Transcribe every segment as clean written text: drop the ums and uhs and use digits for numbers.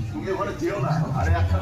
তুমি ওখানে যেও না, আরে একটা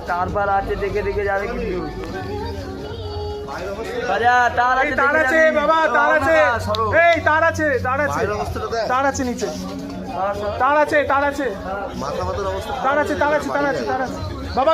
তারপর আছে দেখে দেখে যাবে কিন্তু তার আছে বাবা, তার আছে, এই তার আছে, তার আছে, তার আছে নিচে, তার আছে, তার আছে, তার আছে, তার আছে, তার আছে বাবা।